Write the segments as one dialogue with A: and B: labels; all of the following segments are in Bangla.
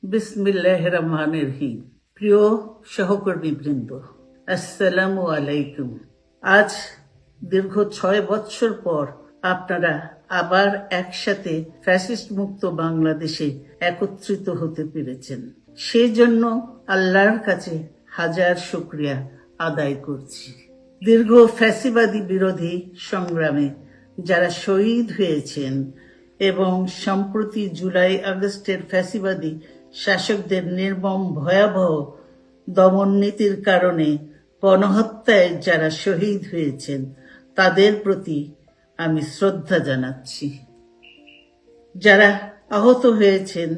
A: বিসমিল্লাহির রহমানির রহিম। প্রিয় সহকর্মীবৃন্দ, আসসালামু আলাইকুম। আজ দীর্ঘ 6 বছর পর আপনারা আবার একসাথে ফ্যাসিস্ট মুক্ত বাংলাদেশে একত্রিত হতে পেরেছেন। সেজন্য আল্লাহর কাছে হাজার শুকরিয়া আদায় করছি। দীর্ঘ ফ্যাসিবাদী বিরোধী সংগ্রামে যারা শহীদ হয়েছেন এবং সম্প্রতি জুলাই আগস্টের ফ্যাসিবাদী শাসকদের নির্মম ভয়াবহ দমন নীতির কারণে গণহত্যায় যারা শহীদ হয়েছেন তাদের প্রতি আমি শ্রদ্ধা জানাচ্ছি। যারা আহত হয়েছেন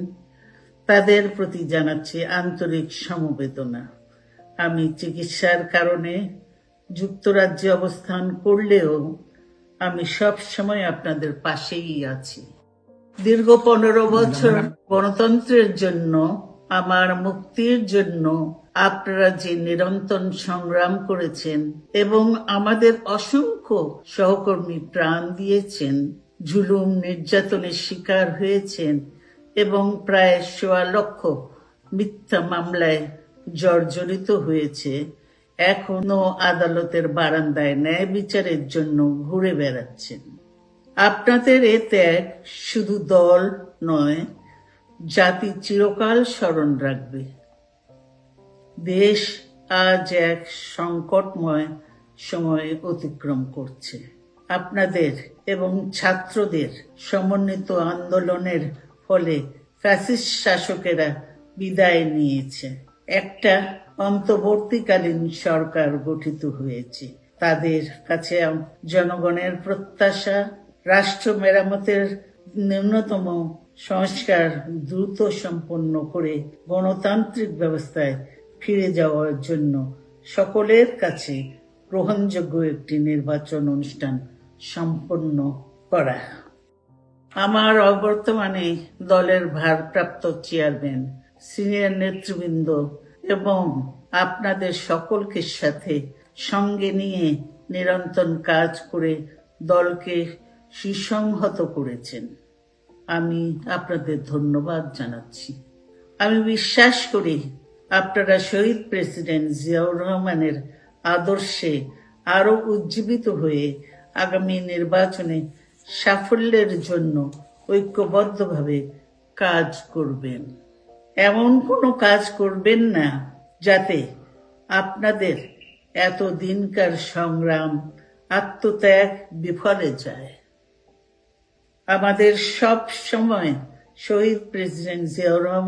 A: তাদের প্রতি জানাচ্ছি আন্তরিক সমবেদনা। আমি চিকিৎসার কারণে যুক্তরাজ্যে অবস্থান করলেও আমি সব সময় আপনাদের পাশেই আছি। দীর্ঘ 15 বছর গণতন্ত্রের জন্য, আমার মুক্তির জন্য আপনারা যে নিরন্তর সংগ্রাম করেছেন এবং আমাদের অসংখ্য সহকর্মী প্রাণ দিয়েছেন, জুলুম নির্যাতনের শিকার হয়েছেন এবং প্রায় 1.25 লক্ষ মিথ্যা মামলায় জর্জরিত হয়েছে, এখনো আদালতের বারান্দায় ন্যায় বিচারের জন্য ঘুরে বেড়াচ্ছেন। আপনাদের এ ত্যাগ শুধু দল নয়, জাতি চিরকাল স্মরণ রাখবে। দেশ আজ এক সংকটময় সময়ে অতিক্রম করছে। আপনাদের এবং ছাত্রদের সমন্বিত আন্দোলনের ফলে ফ্যাসিস্ট শাসকেরা বিদায় নিয়েছে। একটা অন্তর্বর্তীকালীন সরকার গঠিত হয়েছে। তাদের কাছে জনগণের প্রত্যাশা রাষ্ট্র মেরামতের ন্যূনতম সংস্কার দ্রুত সম্পন্ন করে গণতান্ত্রিক ব্যবস্থায় ফিরে যাওয়ার জন্য সকলের কাছে গ্রহণযোগ্য একটি নির্বাচন অনুষ্ঠান সম্পন্ন করা। আমার অবর্তমানে দলের ভারপ্রাপ্ত চেয়ারম্যান, সিনিয়র নেতৃবৃন্দ এবং আপনাদের সকলকে সাথে সঙ্গে নিয়ে নিরন্তর কাজ করে দলকে সুসংহত করেছেন। আমি আপনাদের ধন্যবাদ জানাচ্ছি। আমি বিশ্বাস করি আপনারা শহীদ প্রেসিডেন্ট জিয়াউর রহমানের আদর্শে আরো উজ্জীবিত হয়ে আগামী নির্বাচনে সাফল্যের জন্য ঐক্যবদ্ধভাবে কাজ করবেন। এমন কোনো কাজ করবেন না যাতে আপনাদের এত দিনকার সংগ্রাম, আত্মত্যাগ বিফলে যায়। আমাদের সব সময় শহীদ প্রেসিডেন্ট জিয়াউর রহমান